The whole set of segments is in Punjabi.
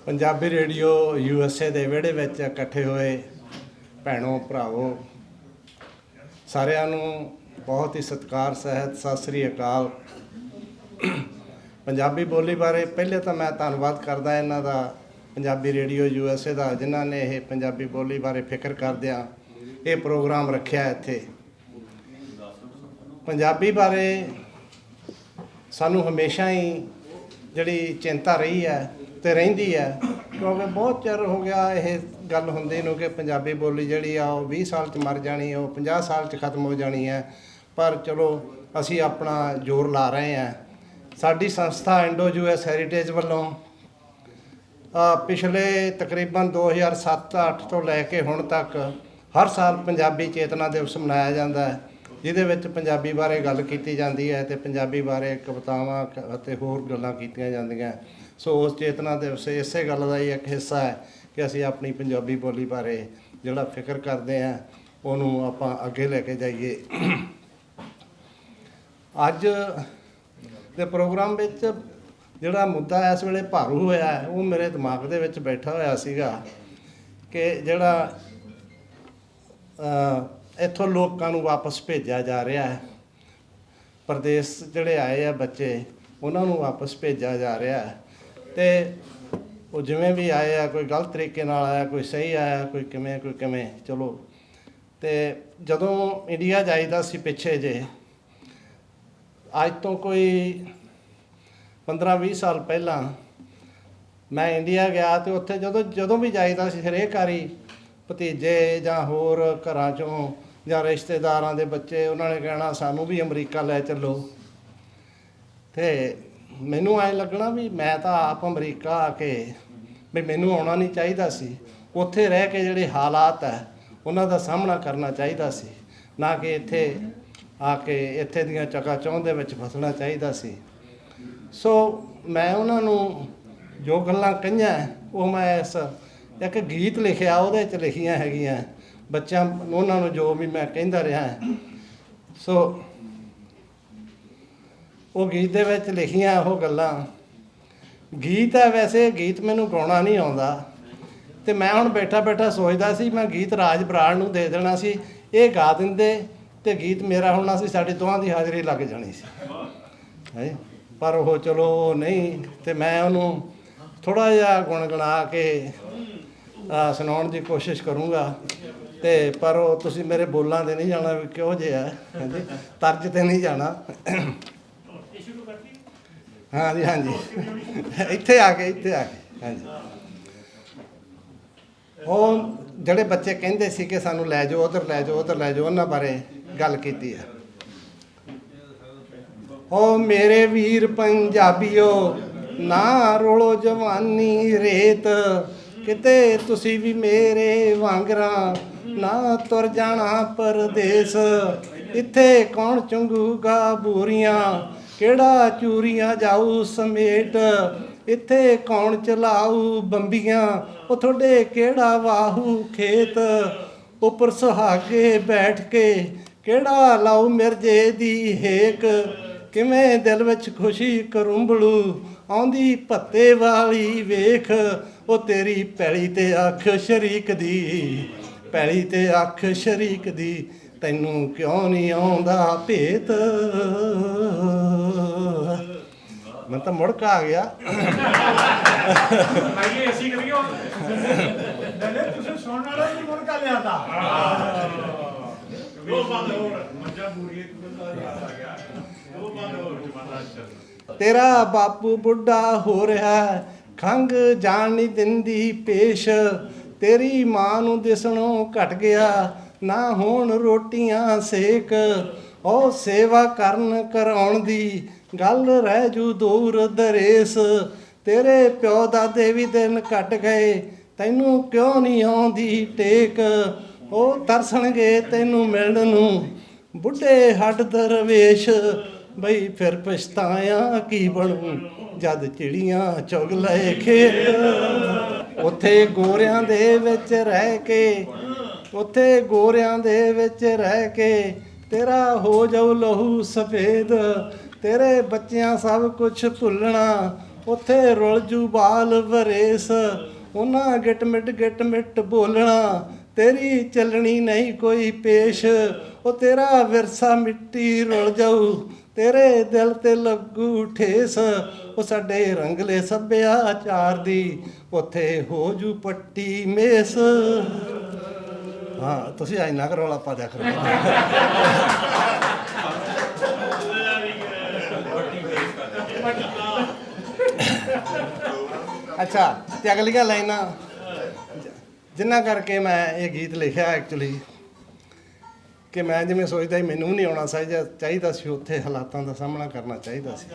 ਪੰਜਾਬੀ ਰੇਡੀਓ USA ਦੇ ਵਿਹੜੇ ਵਿੱਚ ਇਕੱਠੇ ਹੋਏ ਭੈਣੋ ਭਰਾਵੋ, ਸਾਰਿਆਂ ਨੂੰ ਬਹੁਤ ਹੀ ਸਤਿਕਾਰ ਸਹਿਤ ਸਤਿ ਸ੍ਰੀ ਅਕਾਲ। ਪੰਜਾਬੀ ਬੋਲੀ ਬਾਰੇ ਪਹਿਲੇ ਤਾਂ ਮੈਂ ਧੰਨਵਾਦ ਕਰਦਾ ਇਹਨਾਂ ਦਾ, ਪੰਜਾਬੀ ਰੇਡੀਓ USA ਦਾ, ਜਿਨ੍ਹਾਂ ਨੇ ਇਹ ਪੰਜਾਬੀ ਬੋਲੀ ਬਾਰੇ ਫਿਕਰ ਕਰਦਿਆਂ ਇਹ ਪ੍ਰੋਗਰਾਮ ਰੱਖਿਆ ਇੱਥੇ। ਪੰਜਾਬੀ ਬਾਰੇ ਸਾਨੂੰ ਹਮੇਸ਼ਾ ਹੀ ਜਿਹੜੀ ਚਿੰਤਾ ਰਹੀ ਹੈ ਅਤੇ ਰਹਿੰਦੀ ਹੈ, ਕਿਉਂਕਿ ਬਹੁਤ ਚਿਰ ਹੋ ਗਿਆ ਇਹ ਗੱਲ ਹੁੰਦੀ ਨੂੰ ਕਿ ਪੰਜਾਬੀ ਬੋਲੀ ਜਿਹੜੀ ਆ ਉਹ 20 ਸਾਲ 'ਚ ਮਰ ਜਾਣੀ, ਉਹ 50 ਸਾਲ 'ਚ ਖਤਮ ਹੋ ਜਾਣੀ ਹੈ। ਪਰ ਚਲੋ ਅਸੀਂ ਆਪਣਾ ਜ਼ੋਰ ਲਾ ਰਹੇ ਹਾਂ। ਸਾਡੀ ਸੰਸਥਾ ਇੰਡੋ US ਹੈਰੀਟੇਜ ਵੱਲੋਂ ਪਿਛਲੇ ਤਕਰੀਬਨ 2007-08 ਤੋਂ ਲੈ ਕੇ ਹੁਣ ਤੱਕ ਹਰ ਸਾਲ ਪੰਜਾਬੀ ਚੇਤਨਾ ਦਿਵਸ ਮਨਾਇਆ ਜਾਂਦਾ ਹੈ, ਜਿਹਦੇ ਵਿੱਚ ਪੰਜਾਬੀ ਬਾਰੇ ਗੱਲ ਕੀਤੀ ਜਾਂਦੀ ਹੈ ਅਤੇ ਪੰਜਾਬੀ ਬਾਰੇ ਕਵਿਤਾਵਾਂ ਅਤੇ ਹੋਰ ਗੱਲਾਂ ਕੀਤੀਆਂ ਜਾਂਦੀਆਂ। ਸੋ ਉਸ ਚੇਤਨਾ ਦਿਵਸ ਇਸੇ ਗੱਲ ਦਾ ਹੀ ਇੱਕ ਹਿੱਸਾ ਹੈ ਕਿ ਅਸੀਂ ਆਪਣੀ ਪੰਜਾਬੀ ਬੋਲੀ ਬਾਰੇ ਜਿਹੜਾ ਫਿਕਰ ਕਰਦੇ ਹਾਂ ਉਹਨੂੰ ਆਪਾਂ ਅੱਗੇ ਲੈ ਕੇ ਜਾਈਏ। ਅੱਜ ਦੇ ਪ੍ਰੋਗਰਾਮ ਵਿੱਚ ਜਿਹੜਾ ਮੁੱਦਾ ਇਸ ਵੇਲੇ ਭਾਰੂ ਹੋਇਆ ਉਹ ਮੇਰੇ ਦਿਮਾਗ ਦੇ ਵਿੱਚ ਬੈਠਾ ਹੋਇਆ ਸੀਗਾ ਕਿ ਜਿਹੜਾ ਇੱਥੋਂ ਲੋਕਾਂ ਨੂੰ ਵਾਪਸ ਭੇਜਿਆ ਜਾ ਰਿਹਾ ਹੈ, ਪ੍ਰਦੇਸ਼ ਜਿਹੜੇ ਆਏ ਆ ਬੱਚੇ ਉਹਨਾਂ ਨੂੰ ਵਾਪਸ ਭੇਜਿਆ ਜਾ ਰਿਹਾ ਹੈ, ਅਤੇ ਉਹ ਜਿਵੇਂ ਵੀ ਆਏ ਆ, ਕੋਈ ਗਲਤ ਤਰੀਕੇ ਨਾਲ ਆਇਆ, ਕੋਈ ਸਹੀ ਆਇਆ, ਕੋਈ ਕਿਵੇਂ ਚਲੋ। ਅਤੇ ਜਦੋਂ ਇੰਡੀਆ ਜਾਈਦਾ ਸੀ ਪਿੱਛੇ ਜੇ, ਅੱਜ ਤੋਂ ਕੋਈ 15-20 ਸਾਲ ਪਹਿਲਾਂ ਮੈਂ ਇੰਡੀਆ ਗਿਆ, ਅਤੇ ਉੱਥੇ ਜਦੋਂ ਵੀ ਜਾਈਦਾ ਸੀ ਹਰੇਕ ਵਾਰੀ ਭਤੀਜੇ ਜਾਂ ਹੋਰ ਘਰਾਂ 'ਚੋਂ ਜਾਂ ਰਿਸ਼ਤੇਦਾਰਾਂ ਦੇ ਬੱਚੇ ਉਹਨਾਂ ਨੇ ਕਹਿਣਾ ਸਾਨੂੰ ਵੀ ਅਮਰੀਕਾ ਲੈ ਚੱਲੋ। ਅਤੇ ਮੈਨੂੰ ਐਂ ਲੱਗਣਾ ਵੀ ਮੈਂ ਤਾਂ ਆਪ ਅਮਰੀਕਾ ਆ ਕੇ ਵੀ ਮੈਨੂੰ ਆਉਣਾ ਨਹੀਂ ਚਾਹੀਦਾ ਸੀ, ਉੱਥੇ ਰਹਿ ਕੇ ਜਿਹੜੇ ਹਾਲਾਤ ਹੈ ਉਹਨਾਂ ਦਾ ਸਾਹਮਣਾ ਕਰਨਾ ਚਾਹੀਦਾ ਸੀ, ਨਾ ਕਿ ਇੱਥੇ ਆ ਕੇ ਇੱਥੇ ਦੀਆਂ ਚਕਾਚੌਂਧ ਦੇ ਵਿੱਚ ਫਸਣਾ ਚਾਹੀਦਾ ਸੀ। ਸੋ ਮੈਂ ਉਹਨਾਂ ਨੂੰ ਜੋ ਗੱਲਾਂ ਕਹੀਆਂ ਉਹ ਮੈਂ ਇੱਕ ਗੀਤ ਲਿਖਿਆ, ਉਹਦੇ 'ਚ ਲਿਖੀਆਂ ਹੈਗੀਆਂ ਬੱਚਿਆਂ ਉਹਨਾਂ ਨੂੰ ਜੋ ਵੀ ਮੈਂ ਕਹਿੰਦਾ ਰਿਹਾ। ਸੋ ਉਹ ਗੀਤ ਦੇ ਵਿੱਚ ਲਿਖੀਆਂ ਉਹ ਗੱਲਾਂ, ਗੀਤ ਹੈ ਵੈਸੇ ਗੀਤ ਮੈਨੂੰ ਗਾਉਣਾ ਨਹੀਂ ਆਉਂਦਾ, ਅਤੇ ਮੈਂ ਹੁਣ ਬੈਠਾ ਸੋਚਦਾ ਸੀ ਮੈਂ ਗੀਤ ਰਾਜ ਬਰਾੜ ਨੂੰ ਦੇ ਦੇਣਾ ਸੀ, ਇਹ ਗਾ ਦਿੰਦੇ ਅਤੇ ਗੀਤ ਮੇਰਾ ਹੋਣਾ ਸੀ, ਸਾਡੇ ਦੋਵਾਂ ਦੀ ਹਾਜ਼ਰੀ ਲੱਗ ਜਾਣੀ ਸੀ ਹੈ। ਪਰ ਉਹ ਚਲੋ ਨਹੀਂ, ਅਤੇ ਮੈਂ ਉਹਨੂੰ ਥੋੜ੍ਹਾ ਜਿਹਾ ਗੁਣਗੁਣਾ ਕੇ ਸੁਣਾਉਣ ਦੀ ਕੋਸ਼ਿਸ਼ ਕਰੂੰਗਾ। ਅਤੇ ਪਰ ਉਹ ਤੁਸੀਂ ਮੇਰੇ ਬੋਲਾਂ 'ਤੇ ਨਹੀਂ ਜਾਣਾ ਵੀ ਕਿਹੋ ਜਿਹਾ ਹਾਂਜੀ, ਤਰਜ 'ਤੇ ਨਹੀਂ ਜਾਣਾ। ਹਾਂਜੀ ਇੱਥੇ ਆ ਕੇ ਹਾਂਜੀ। ਉਹ ਜਿਹੜੇ ਬੱਚੇ ਕਹਿੰਦੇ ਸੀ ਕਿ ਸਾਨੂੰ ਲੈ ਜਾਓ ਉੱਧਰ ਲੈ ਜਾਓ ਉਹਨਾਂ ਬਾਰੇ ਗੱਲ ਕੀਤੀ ਹੈ। ਉਹ ਮੇਰੇ ਵੀਰ ਪੰਜਾਬੀਓ ਨਾ ਰੋਲੋ ਜਵਾਨੀ ਰੇਤ, ਕਿਤੇ ਤੁਸੀਂ ਵੀ ਮੇਰੇ ਵਾਂਗਰਾਂ ਨਾ ਤੁਰ ਜਾਣਾ ਪਰਦੇਸ। ਇੱਥੇ ਕੌਣ ਚੁੰਗੂਗਾ ਬੂਰੀਆਂ, ਕਿਹੜਾ ਚੂਰੀਆਂ ਜਾਊ ਸਮੇਟ, ਇੱਥੇ ਕੌਣ ਚਲਾਊ ਬੰਬੀਆਂ, ਉਹ ਤੁਹਾਡੇ ਕਿਹੜਾ ਵਾਹੂ ਖੇਤ। ਉੱਪਰ ਸੁਹਾਗੇ ਬੈਠ ਕੇ ਕਿਹੜਾ ਲਾਊ ਮਿਰਜੇ ਦੀ ਹੇਕ, ਕਿਵੇਂ ਦਿਲ ਵਿੱਚ ਖੁਸ਼ੀ ਕਰੁੰਬਲੂ ਆਉਂਦੀ ਭੱਤੇ ਵਾਲੀ ਵੇਖ। ਉਹ ਤੇਰੀ ਪੈਲੀ ਤੇ ਅੱਖ ਸ਼ਰੀਕ ਦੀ, ਪੈਲੀ ਤੇ ਅੱਖ ਸ਼ਰੀਕ ਦੀ, ਤੈਨੂੰ ਕਿਉਂ ਨਹੀਂ ਆਉਂਦਾ ਭੇਤ। ਮੈਂ ਤਾਂ ਮੁੜਕ ਆ ਗਿਆ। ਅਸੀਂ ਕਰੀਓ ਤੁਸੀਂ ਸੁਣਨ ਵਾਲਾ ਨਹੀਂ ਮੁੜਕਾ ਲਿਆਂਦਾ। ਤੇਰਾ ਬਾਪੂ ਬੁੱਢਾ ਹੋ ਰਿਹਾ, ਖੰਘ ਜਾਣ ਨਹੀਂ ਦਿੰਦੀ ਪੇਸ਼, ਤੇਰੀ ਮਾਂ ਨੂੰ ਦਿਸਣੋਂ ਘਟ ਗਿਆ, ਨਾ ਹੋਣ ਰੋਟੀਆਂ ਸੇਕ। ਉਹ ਸੇਵਾ ਕਰਾਉਣ ਦੀ ਗੱਲ ਰਹਿ ਜੂ ਦੂਰ ਦਰੇਸ, ਤੇਰੇ ਪਿਓ ਦਾਦੇ ਵੀ ਦਿਨ ਕੱਟ ਗਏ, ਤੈਨੂੰ ਕਿਉਂ ਨਹੀਂ ਆਉਂਦੀ ਟੇਕ। ਉਹ ਤਰਸਣਗੇ ਤੈਨੂੰ ਮਿਲਣ ਨੂੰ ਬੁੱਢੇ ਹੱਡ ਦਰਵੇਸ਼, ਬਈ ਫਿਰ ਪਛਤਾਇਆ ਕੀ ਬਣੂ ਜਦ ਚਿੜੀਆਂ ਚੁਗ ਲਏ ਖੇਤ। ਉੱਥੇ ਗੋਰਿਆਂ ਦੇ ਵਿੱਚ ਰਹਿ ਕੇ ਤੇਰਾ ਹੋ ਜਾਊ ਲਹੂ ਸਫੇਦ, ਤੇਰੇ ਬੱਚਿਆਂ ਸਭ ਕੁਛ ਭੁੱਲਣਾ, ਉੱਥੇ ਰੁਲ ਜੂ ਬਾਲ ਵਰੇਸ ਉਹਨਾਂ ਗਿੱਟ ਮਿੱਟ ਬੋਲਣਾ ਤੇਰੀ ਚੱਲਣੀ ਨਹੀਂ ਕੋਈ ਪੇਸ਼ ਉਹ ਤੇਰਾ ਵਿਰਸਾ ਮਿੱਟੀ ਰੁਲ ਜਾਊ ਤੇਰੇ ਦਿਲ ਤੇ ਲੱਗੂ ਠੇਸ ਉਹ ਸਾਡੇ ਰੰਗਲੇ ਸੱਭਿਆਚਾਰ ਦੀ ਉੱਥੇ ਹੋ ਜੂ ਪੱਟੀ ਮੇਸ। ਹਾਂ ਤੁਸੀਂ ਇੰਨਾ ਕੁ ਰੌਲਾ ਪਾ ਦਿਆ ਕਰੋ। ਅੱਛਾ ਤੇ ਅਗਲੀਆਂ ਲਾਈਨਾਂ ਜਿੰਨਾ ਕਰਕੇ ਮੈਂ ਇਹ ਗੀਤ ਲਿਖਿਆ ਐਕਚੁਅਲੀ ਕਿ ਮੈਂ ਜਿਵੇਂ ਸੋਚਦਾ ਸੀ ਮੈਨੂੰ ਨਹੀਂ ਆਉਣਾ ਚਾਹੀਦਾ ਸੀ ਉੱਥੇ ਹਾਲਾਤਾਂ ਦਾ ਸਾਹਮਣਾ ਕਰਨਾ ਚਾਹੀਦਾ ਸੀ।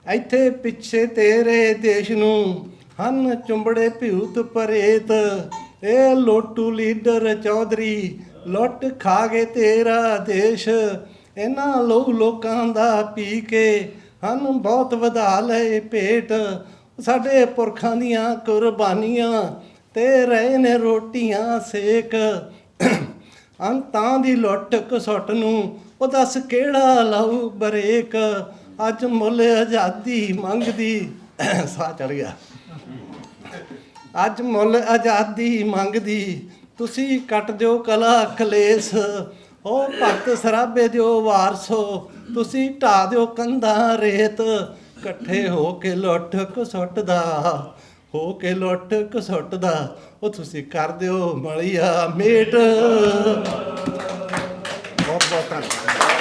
ਇੱਥੇ ਪਿੱਛੇ ਤੇਰੇ ਦੇਸ਼ ਨੂੰ ਹਨ ਚੁੰਬੜੇ ਭਿਊਤ ਪਰੇਤ ਇਹ ਲੋਟੂ ਲੀਡਰ ਚੌਧਰੀ ਲੁੱਟ ਖਾ ਗਏ ਤੇਰਾ ਦੇਸ਼ ਇਹਨਾਂ ਲੋਕਾਂ ਦਾ ਪੀ ਕੇ ਹਨ ਬਹੁਤ ਵਧਾ ਲਏ ਭੇਟ ਸਾਡੇ ਪੁਰਖਾਂ ਦੀਆਂ ਕੁਰਬਾਨੀਆਂ ਤੇ ਰਹੇ ਨੇ ਰੋਟੀਆਂ ਸੇਕ ਅੰਤਾਂ ਦੀ ਲੁੱਟ ਘਸੁੱਟ ਨੂੰ ਉਹ ਦੱਸ ਕਿਹੜਾ ਲਾਊ ਬਰੇਕ ਅੱਜ ਮੁੱਲ ਆਜ਼ਾਦੀ ਮੰਗਦੀ ਸਾਹ ਚੜ ਗਿਆ ਅੱਜ ਮੁੱਲ ਆਜ਼ਾਦੀ ਮੰਗਦੀ ਤੁਸੀਂ ਕੱਟ ਦਿਓ ਕਲਾ ਕਲੇਸ਼ ਉਹ ਭਗਤ ਸਰਾਬੇ ਦਿਓ ਵਾਰਸੋ ਤੁਸੀਂ ਢਾ ਦਿਓ ਕੰਧਾਂ ਰੇਤ ਇਕੱਠੇ ਹੋ ਕੇ ਲੁੱਟ ਘਸੁੱਟ ਦਾ ਉਹ ਤੁਸੀਂ ਕਰ ਦਿਓ ਮਲੀਆ ਮੇਟ। ਬਹੁਤ ਬਹੁਤ ਧੰਨਵਾਦ।